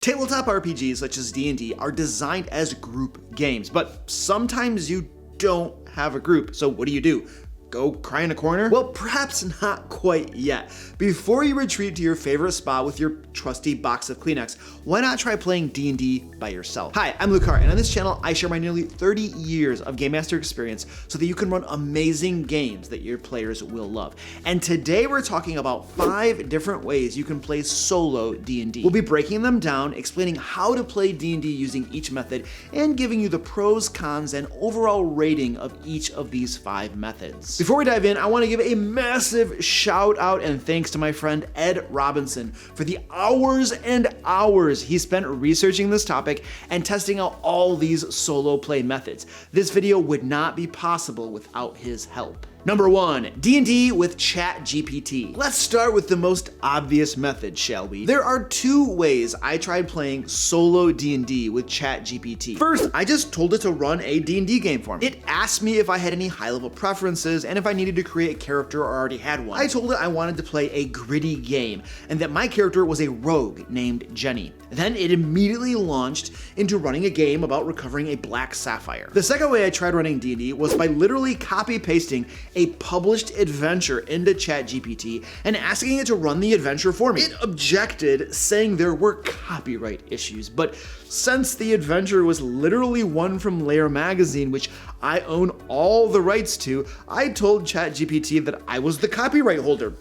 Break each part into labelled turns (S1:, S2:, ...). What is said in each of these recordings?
S1: Tabletop RPGs such as D&D are designed as group games, but sometimes you don't have a group, so what do? Go cry in a corner? Well, perhaps not quite yet. Before you retreat to your favorite spot with your trusty box of Kleenex, why not try playing D&D by yourself? Hi, I'm Luke Hart, and on this channel, I share my nearly 30 years of Game Master experience so that you can run amazing games that your players will love. And today we're talking about 5 different ways you can play solo D&D. We'll be breaking them down, explaining how to play D&D using each method, and giving you the pros, cons, and overall rating of each of these 5 methods. Before we dive in, I want to give a massive shout out and thanks to my friend Ed Robinson for the hours and hours he spent researching this topic and testing out all these solo play methods. This video would not be possible without his help. Number 1, D&D with ChatGPT. Let's start with the most obvious method, shall we? There are 2 ways I tried playing solo D&D with ChatGPT. First, I just told it to run a D&D game for me. It asked me if I had any high-level preferences and if I needed to create a character or already had one. I told it I wanted to play a gritty game and that my character was a rogue named Jenny. Then it immediately launched into running a game about recovering a black sapphire. The second way I tried running D&D was by literally copy-pasting a published adventure into ChatGPT and asking it to run the adventure for me. It objected, saying there were copyright issues, but since the adventure was literally one from Layer magazine, which I own all the rights to, I told ChatGPT that I was the copyright holder.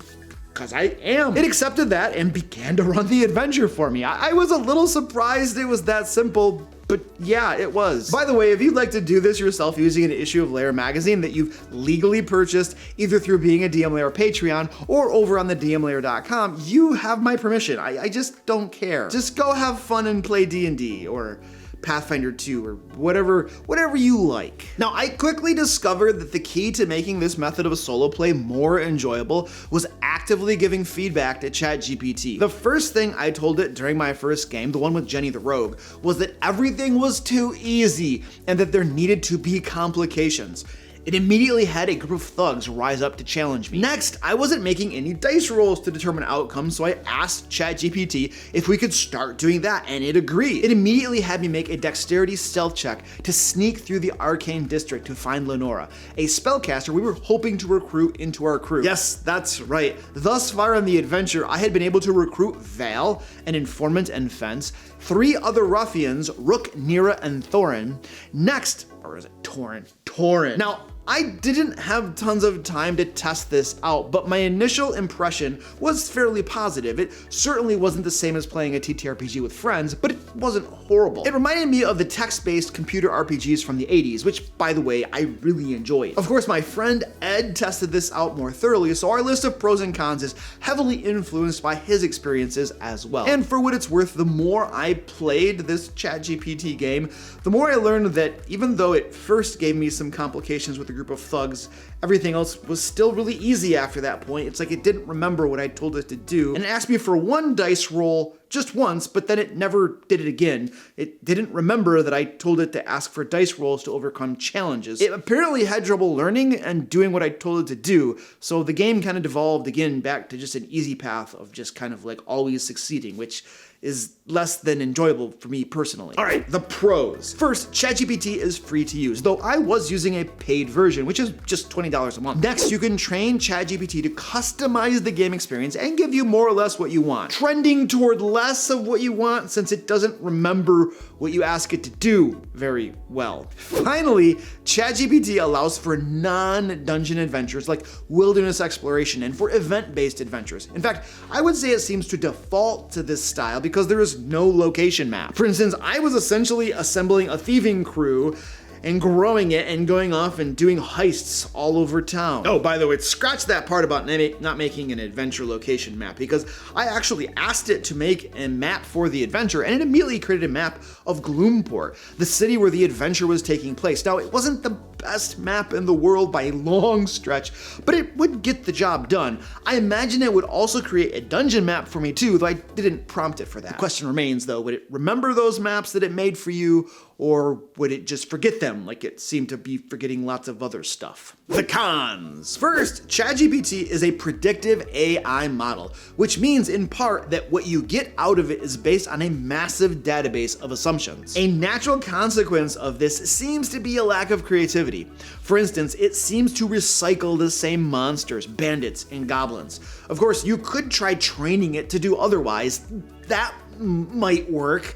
S1: Because I am. It accepted that and began to run the adventure for me. I was a little surprised it was that simple, but yeah, it was. By the way, if you'd like to do this yourself using an issue of Layer magazine that you've legally purchased either through being a DM Layer Patreon or over on the DMLayer.com, you have my permission. I just don't care. Just go have fun and play D&D or Pathfinder 2 or whatever you like. Now, I quickly discovered that the key to making this method of a solo play more enjoyable was actively giving feedback to ChatGPT. The first thing I told it during my first game, the one with Jenny the Rogue, was that everything was too easy and that there needed to be complications. It immediately had a group of thugs rise up to challenge me. Next, I wasn't making any dice rolls to determine outcomes, so I asked ChatGPT if we could start doing that, and it agreed. It immediately had me make a dexterity stealth check to sneak through the arcane district to find Lenora, a spellcaster we were hoping to recruit into our crew. Yes, that's right. Thus far in the adventure, I had been able to recruit Val, an informant and fence, 3 other ruffians, Rook, Nira, and Thorin. Next, or is it Torin? Torin. Now, I didn't have tons of time to test this out, but my initial impression was fairly positive. It certainly wasn't the same as playing a TTRPG with friends, but it wasn't horrible. It reminded me of the text-based computer RPGs from the 80s, which, by the way, I really enjoyed. Of course, my friend Ed tested this out more thoroughly, so our list of pros and cons is heavily influenced by his experiences as well. And for what it's worth, the more I played this ChatGPT game, the more I learned that even though it first gave me some complications with the group of thugs, everything else was still really easy after that point. It's like it didn't remember what I told it to do, and it asked me for one dice roll just once, but then it never did it again. It didn't remember that I told it to ask for dice rolls to overcome challenges. It apparently had trouble learning and doing what I told it to do, so the game kind of devolved again back to just an easy path of just kind of like always succeeding, which is less than enjoyable for me personally. All right, the pros. First, ChatGPT is free to use, though I was using a paid version, which is just $20 a month. Next, you can train ChatGPT to customize the game experience and give you more or less what you want, trending toward less of what you want since it doesn't remember what you ask it to do very well. Finally, ChatGPT allows for non-dungeon adventures like wilderness exploration and for event-based adventures. In fact, I would say it seems to default to this style because there is no location map. For instance, I was essentially assembling a thieving crew and growing it and going off and doing heists all over town. Oh, by the way, scratch that part about not making an adventure location map, because I actually asked it to make a map for the adventure, and it immediately created a map of Gloomport, the city where the adventure was taking place. Now, it wasn't the best map in the world by a long stretch, but it would get the job done. I imagine it would also create a dungeon map for me too, though I didn't prompt it for that. The question remains though, would it remember those maps that it made for you, or would it just forget them like it seemed to be forgetting lots of other stuff? The cons. First, ChatGPT is a predictive AI model, which means in part that what you get out of it is based on a massive database of assumptions. A natural consequence of this seems to be a lack of creativity. For instance, it seems to recycle the same monsters, bandits, and goblins. Of course, you could try training it to do otherwise. That might work.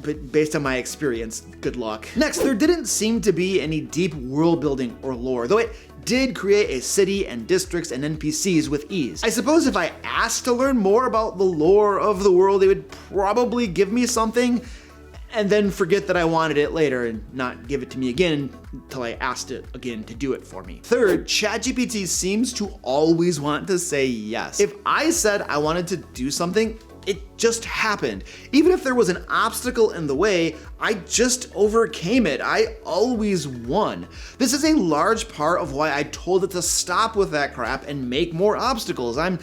S1: But based on my experience, good luck. Next, there didn't seem to be any deep world building or lore, though it did create a city and districts and NPCs with ease. I suppose if I asked to learn more about the lore of the world, it would probably give me something and then forget that I wanted it later and not give it to me again until I asked it again to do it for me. Third, ChatGPT seems to always want to say yes. If I said I wanted to do something, it just happened. Even if there was an obstacle in the way, I just overcame it. I always won. This is a large part of why I told it to stop with that crap and make more obstacles. I'm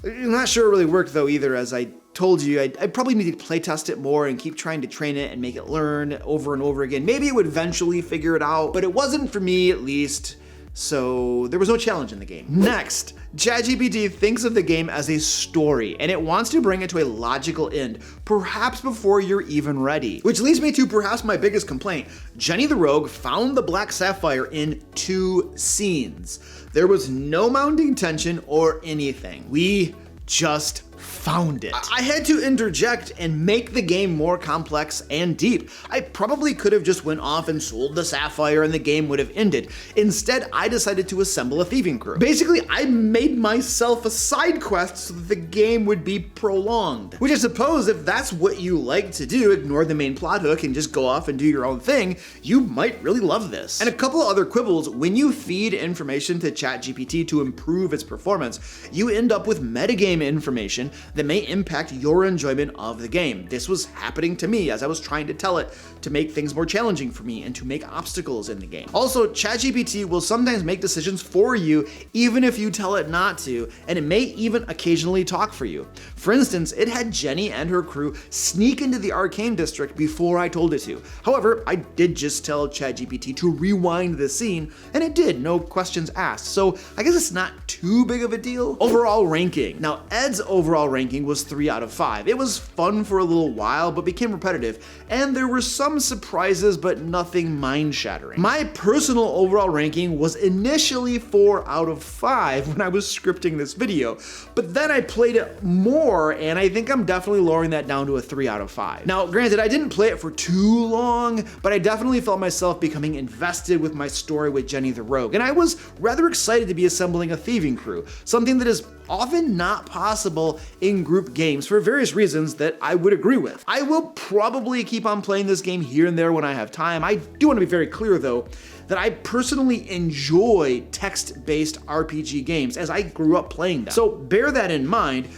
S1: not sure it really worked though either. As I told you, I probably need to playtest it more and keep trying to train it and make it learn over and over again. Maybe it would eventually figure it out, but it wasn't for me at least. So there was no challenge in the game. Next, ChatGPT thinks of the game as a story, and it wants to bring it to a logical end, perhaps before you're even ready. Which leads me to perhaps my biggest complaint. Jenny the Rogue found the Black Sapphire in 2 scenes. There was no mounting tension or anything. We just found it. I had to interject and make the game more complex and deep. I probably could have just went off and sold the sapphire and the game would have ended. Instead, I decided to assemble a thieving crew. Basically, I made myself a side quest so that the game would be prolonged. Which I suppose if that's what you like to do, ignore the main plot hook and just go off and do your own thing, you might really love this. And a couple other quibbles, when you feed information to ChatGPT to improve its performance, you end up with metagame information that may impact your enjoyment of the game. This was happening to me as I was trying to tell it to make things more challenging for me and to make obstacles in the game. Also, ChatGPT will sometimes make decisions for you even if you tell it not to, and it may even occasionally talk for you. For instance, it had Jenny and her crew sneak into the arcane district before I told it to. However, I did just tell ChatGPT to rewind the scene, and it did, no questions asked, so I guess it's not too big of a deal. Overall ranking. Now, Ed's overall ranking was 3 out of 5. It was fun for a little while, but became repetitive, and there were some surprises, but nothing mind-shattering. My personal overall ranking was initially 4 out of 5 when I was scripting this video, but then I played it more, and I think I'm definitely lowering that down to a 3 out of 5. Now, granted, I didn't play it for too long, but I definitely felt myself becoming invested with my story with Jenny the Rogue, and I was rather excited to be assembling a thieving crew, something that is often not possible in group games for various reasons that I would agree with. I will probably keep on playing this game here and there when I have time. I do want to be very clear though, that I personally enjoy text-based RPG games as I grew up playing them. So bear that in mind.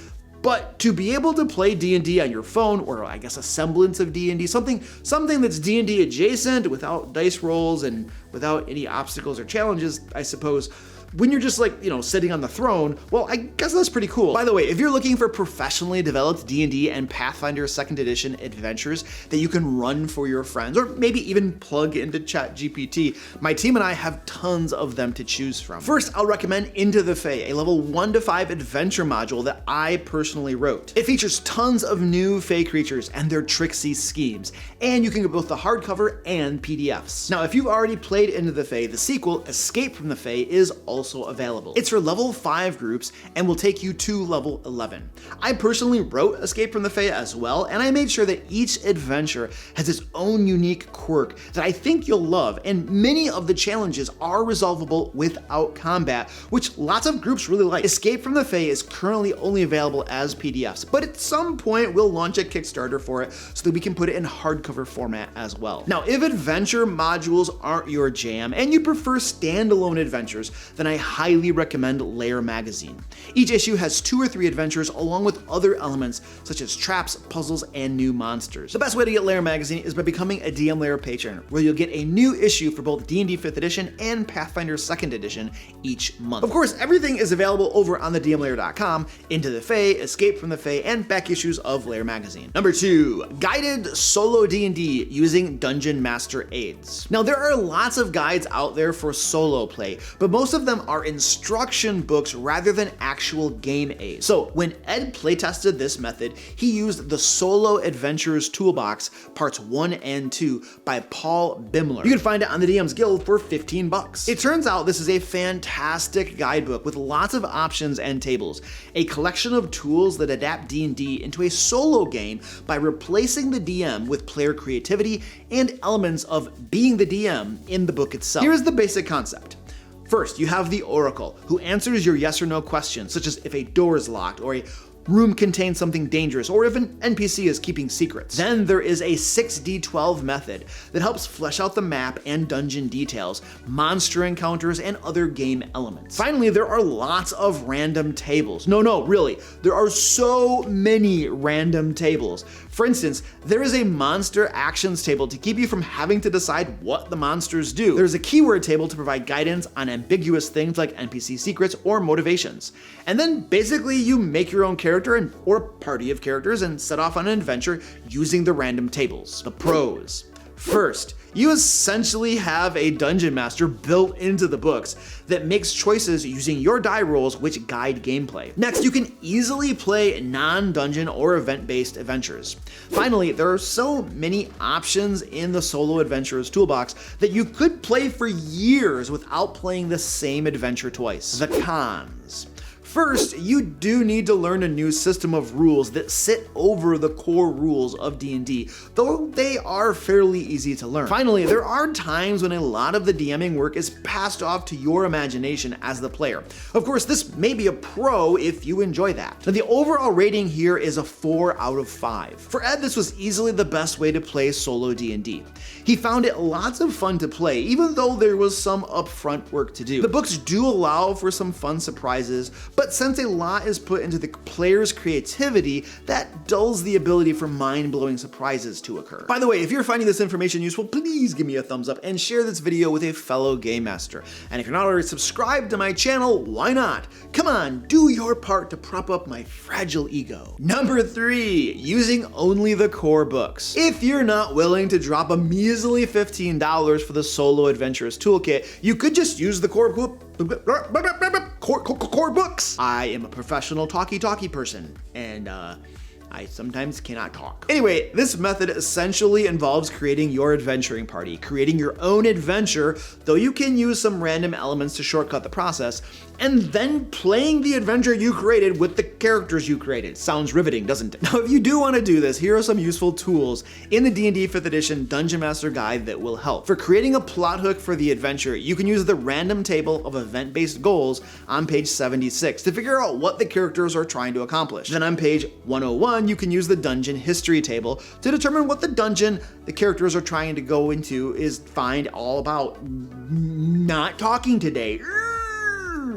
S1: But to be able to play D&D on your phone, or I guess a semblance of D&D, something that's D&D adjacent without dice rolls and without any obstacles or challenges, I suppose, when you're just sitting on the throne, well, I guess that's pretty cool. By the way, if you're looking for professionally developed D&D and Pathfinder 2nd Edition adventures that you can run for your friends, or maybe even plug into ChatGPT, my team and I have tons of them to choose from. First, I'll recommend Into the Fae, a level 1 to 5 adventure module that I personally wrote. It features tons of new Fae creatures and their tricksy schemes, and you can get both the hardcover and PDFs. Now, if you've already played Into the Fae, the sequel, Escape from the Fae, is also available. It's for level 5 groups and will take you to level 11. I personally wrote Escape from the Fae as well, and I made sure that each adventure has its own unique quirk that I think you'll love, and many of the challenges are resolvable without combat, which lots of groups really like. Escape from the Fae is currently only available as PDFs, but at some point we'll launch a Kickstarter for it so that we can put it in hardcover format as well. Now, if adventure modules aren't your jam and you prefer standalone adventures, then then I highly recommend Lair magazine. Each issue has 2 or 3 adventures along with other elements such as traps, puzzles, and new monsters. The best way to get Lair magazine is by becoming a DM Lair patron, where you'll get a new issue for both D&D 5th edition and Pathfinder 2nd edition each month. Of course, everything is available over on the DMLair.com, Into the Fae, Escape from the Fae, and back issues of Lair magazine. Number 2, guided solo D&D using Dungeon Master aids. Now there are lots of guides out there for solo play, but most of them are instruction books rather than actual game aids. So when Ed playtested this method, he used the Solo Adventurers Toolbox Parts 1 and 2 by Paul Bimler. You can find it on the DM's Guild for $15. It turns out this is a fantastic guidebook with lots of options and tables, a collection of tools that adapt D&D into a solo game by replacing the DM with player creativity and elements of being the DM in the book itself. Here's the basic concept. First, you have the Oracle, who answers your yes or no questions, such as if a door is locked or a room contains something dangerous, or if an NPC is keeping secrets. Then there is a 6d12 method that helps flesh out the map and dungeon details, monster encounters, and other game elements. Finally, there are lots of random tables. No, really, there are so many random tables. For instance, there is a monster actions table to keep you from having to decide what the monsters do. There's a keyword table to provide guidance on ambiguous things like NPC secrets or motivations. And then basically you make your own character or party of characters and set off on an adventure using the random tables. The pros. First, you essentially have a dungeon master built into the books that makes choices using your die rolls which guide gameplay. Next, you can easily play non-dungeon or event-based adventures. Finally, there are so many options in the Solo Adventurers Toolbox that you could play for years without playing the same adventure twice. The cons. First, you do need to learn a new system of rules that sit over the core rules of D&D, though they are fairly easy to learn. Finally, there are times when a lot of the DMing work is passed off to your imagination as the player. Of course, this may be a pro if you enjoy that. Now, the overall rating here is a 4 out of 5. For Ed, this was easily the best way to play solo D&D. He found it lots of fun to play, even though there was some upfront work to do. The books do allow for some fun surprises, but since a lot is put into the player's creativity, that dulls the ability for mind-blowing surprises to occur. By the way, if you're finding this information useful, please give me a thumbs up and share this video with a fellow game master. And if you're not already subscribed to my channel, why not? Come on, do your part to prop up my fragile ego. Number 3, using only the core books. If you're not willing to drop a measly $15 for the Solo Adventurers Toolkit, you could just use the core books. I am a professional talkie person, and I sometimes cannot talk. Anyway, this method essentially involves creating your adventuring party, creating your own adventure, though you can use some random elements to shortcut the process, and then playing the adventure you created with the characters you created. Sounds riveting, doesn't it? Now, if you do want to do this, here are some useful tools in the D&D 5th edition Dungeon Master Guide that will help. For creating a plot hook for the adventure, you can use the random table of event-based goals on page 76 to figure out what the characters are trying to accomplish. Then on page 101, you can use the dungeon history table to determine what the dungeon the characters are trying to go into is all about. Not talking today.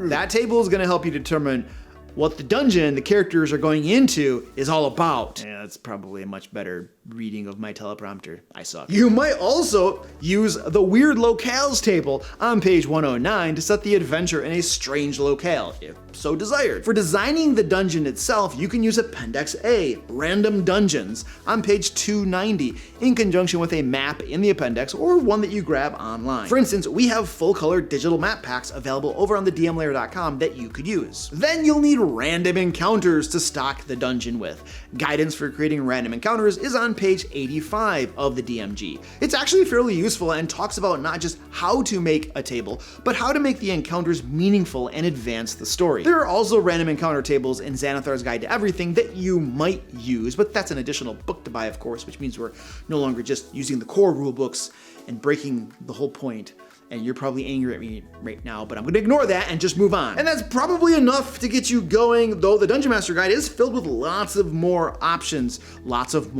S1: That table is going to help you determine what the dungeon the characters are going into is all about. Yeah, that's probably a much better reading of my teleprompter. I suck. You might also use the weird locales table on page 109 to set the adventure in a strange locale, if so desired. For designing the dungeon itself, you can use Appendix A, Random Dungeons, on page 290, in conjunction with a map in the appendix or one that you grab online. For instance, we have full-color digital map packs available over on the DMLair.com that you could use. Then you'll need random encounters to stock the dungeon with. Guidance for creating random encounters is on page 85 of the DMG. It's actually fairly useful and talks about not just how to make a table, but how to make the encounters meaningful and advance the story. There are also random encounter tables in Xanathar's Guide to Everything that you might use, but that's an additional book to buy, of course, which means we're no longer just using the core rule books and breaking the whole point And you're probably angry at me right now, but I'm gonna ignore that and just move on. And that's probably enough to get you going, though the Dungeon Master Guide is filled with lots of more options, lots of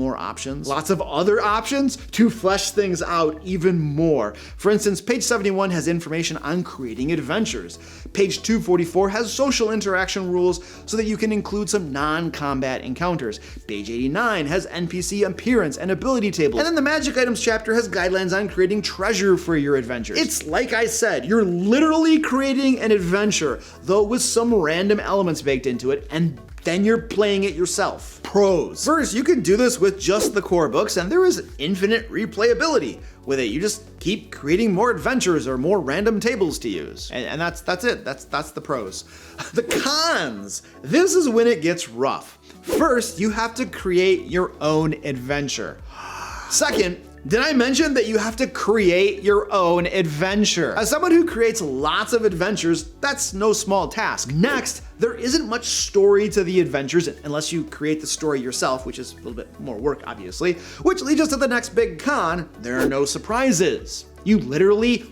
S1: other options to flesh things out even more. For instance, page 71 has information on creating adventures. Page 244 has social interaction rules so that you can include some non-combat encounters. Page 89 has NPC appearance and ability tables. And then the magic items chapter has guidelines on creating treasure for your adventures. It's like I said, you're literally creating an adventure, though with some random elements baked into it, and then you're playing it yourself. Pros. First, you can do this with just the core books, and there is infinite replayability. With it, you just keep creating more adventures or more random tables to use. And that's it. That's the pros. The cons. This is when it gets rough. First, you have to create your own adventure. Second, did I mention that you have to create your own adventure? As someone who creates lots of adventures, that's no small task. Next, there isn't much story to the adventures unless you create the story yourself, which is a little bit more work, obviously, which leads us to the next big con. There are no surprises. You literally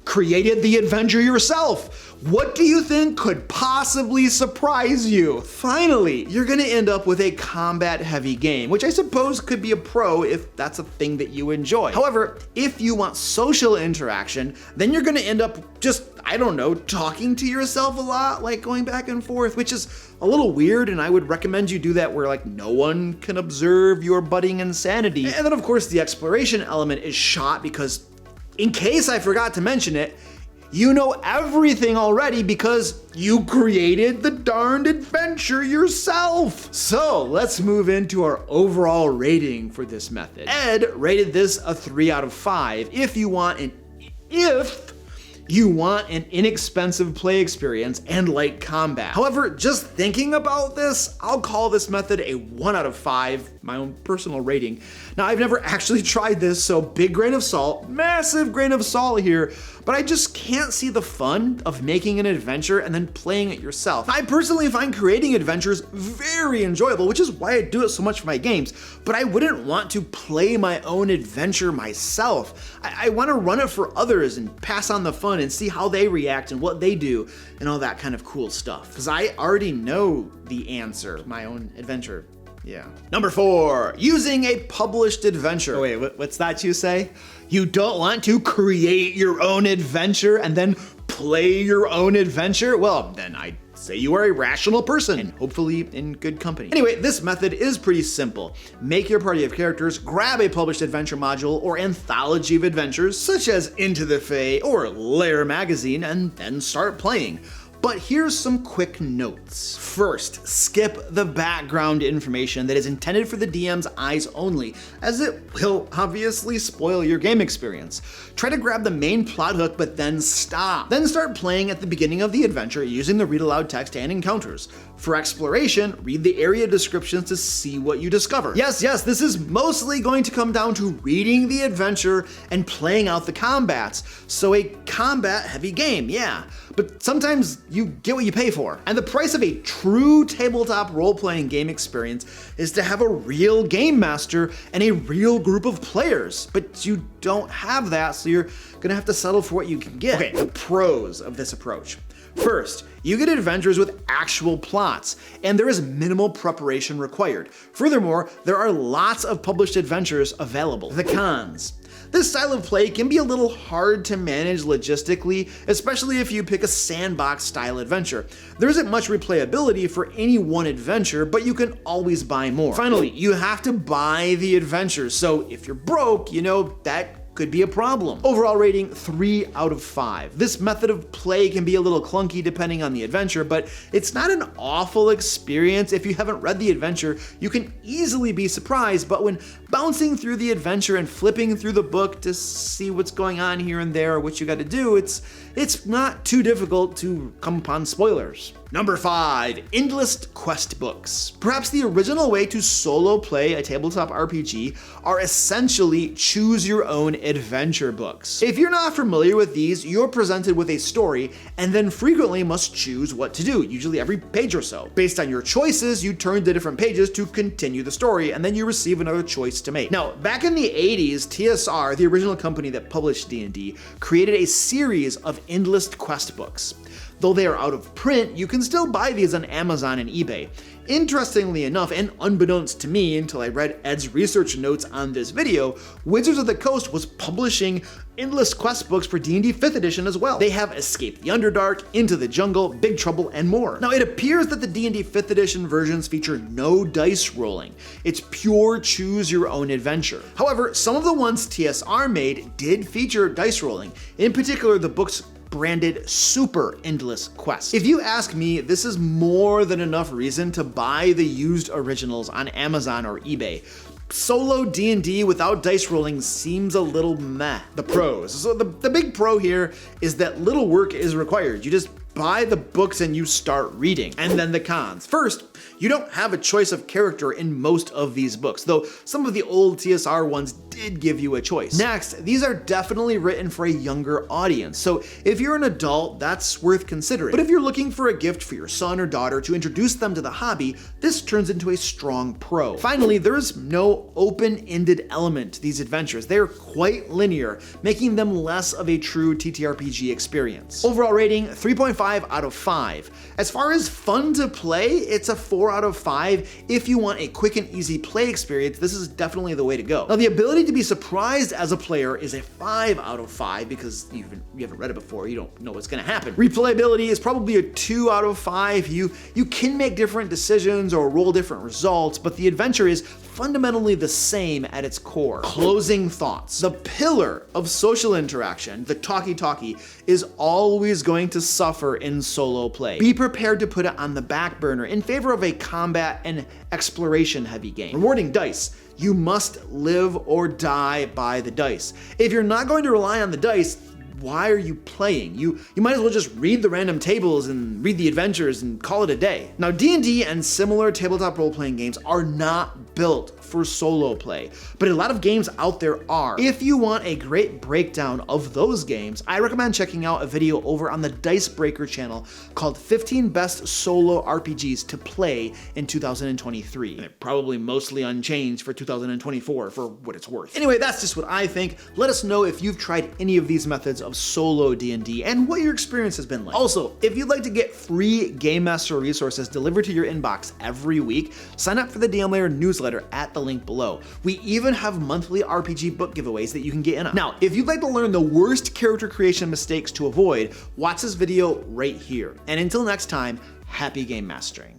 S1: created the adventure yourself. What do you think could possibly surprise you? Finally, you're gonna end up with a combat-heavy game, which I suppose could be a pro if that's a thing that you enjoy. However, if you want social interaction, then you're gonna end up just, I don't know, talking to yourself a lot, like going back and forth, which is a little weird, and I would recommend you do that where like no one can observe your budding insanity. And then of course the exploration element is shot because, in case I forgot to mention it, you know everything already because you created the darned adventure yourself. So let's move into our overall rating for this method. Ed rated this a 3 out of 5 if you want an inexpensive play experience and light combat. However, just thinking about this, I'll call this method a 1 out of 5, my own personal rating. Now, I've never actually tried this, so big grain of salt, massive grain of salt here, but I just can't see the fun of making an adventure and then playing it yourself. I personally find creating adventures very enjoyable, which is why I do it so much for my games, but I wouldn't want to play my own adventure myself. I want to run it for others and pass on the fun and see how they react and what they do and all that kind of cool stuff. Because I already know the answer to my own adventure. Yeah. Number 4, using a published adventure. Oh, wait, what's that you say? You don't want to create your own adventure and then play your own adventure? Well, then I'd say you are a rational person and hopefully in good company. Anyway, this method is pretty simple. Make your party of characters, grab a published adventure module or anthology of adventures, such as Into the Fae or Lair magazine, and then start playing. But here's some quick notes. First, skip the background information that is intended for the DM's eyes only, as it will obviously spoil your game experience. Try to grab the main plot hook, but then stop. Then start playing at the beginning of the adventure using the read aloud text and encounters. For exploration, read the area descriptions to see what you discover. Yes, this is mostly going to come down to reading the adventure and playing out the combats. So a combat-heavy game, yeah. But sometimes you get what you pay for. And the price of a true tabletop role-playing game experience is to have a real game master and a real group of players. But you don't have that, so you're gonna have to settle for what you can get. Okay, the pros of this approach. First, you get adventures with actual plots, and there is minimal preparation required. Furthermore, there are lots of published adventures available. The cons. This style of play can be a little hard to manage logistically, especially if you pick a sandbox style adventure. There isn't much replayability for any one adventure, but you can always buy more. Finally, you have to buy the adventures, so if you're broke, you know, that could be a problem. Overall rating 3 out of 5. This method of play can be a little clunky depending on the adventure, but it's not an awful experience. If you haven't read the adventure, you can easily be surprised, but when bouncing through the adventure and flipping through the book to see what's going on here and there or what you gotta do, it's not too difficult to come upon spoilers. Number 5, endless quest books. Perhaps the original way to solo play a tabletop RPG are essentially choose your own adventure books. If you're not familiar with these, you're presented with a story and then frequently must choose what to do, usually every page or so. Based on your choices, you turn to different pages to continue the story, and then you receive another choice to make. Now, back in the 80s, TSR, the original company that published D&D, created a series of endless quest books. Though they are out of print, you can still buy these on Amazon and eBay. Interestingly enough, and unbeknownst to me until I read Ed's research notes on this video, Wizards of the Coast was publishing endless quest books for D&D 5th edition as well. They have Escape the Underdark, Into the Jungle, Big Trouble, and more. Now, it appears that the D&D 5th edition versions feature no dice rolling. It's pure choose your own adventure. However, some of the ones TSR made did feature dice rolling, in particular the books branded Super Endless Quest. If you ask me, this is more than enough reason to buy the used originals on Amazon or eBay. Solo D&D without dice rolling seems a little meh. The pros. So the big pro here is that little work is required. You just buy the books and you start reading. And then the cons. First, you don't have a choice of character in most of these books, though some of the old TSR ones did give you a choice. Next, these are definitely written for a younger audience, so if you're an adult, that's worth considering. But if you're looking for a gift for your son or daughter to introduce them to the hobby, this turns into a strong pro. Finally, there's no open-ended element to these adventures. They're quite linear, making them less of a true TTRPG experience. Overall rating, 3.5 out of 5. As far as fun to play, it's a 4 out of 5. If you want a quick and easy play experience, this is definitely the way to go. Now, the ability to be surprised as a player is a 5 out of 5 because you haven't read it before, you don't know what's gonna happen. Replayability is probably a 2 out of 5. You can make different decisions or roll different results, but the adventure is fundamentally the same at its core. Closing thoughts. The pillar of social interaction, the talkie-talkie, is always going to suffer in solo play. Be prepared to put it on the back burner in favor of a combat and exploration heavy game. Rewarding dice. You must live or die by the dice. If you're not going to rely on the dice, why are you playing? You might as well just read the random tables and read the adventures and call it a day. Now, D&D and similar tabletop role-playing games are not built for solo play, but a lot of games out there are. If you want a great breakdown of those games, I recommend checking out a video over on the Dicebreaker channel called 15 Best Solo RPGs to Play in 2023. And they're probably mostly unchanged for 2024 for what it's worth. Anyway, that's just what I think. Let us know if you've tried any of these methods of solo D&D and what your experience has been like. Also, if you'd like to get free Game Master resources delivered to your inbox every week, sign up for the DM Layer newsletter at the link below. We even have monthly RPG book giveaways that you can get in on. Now, if you'd like to learn the worst character creation mistakes to avoid, watch this video right here. And until next time, happy game mastering.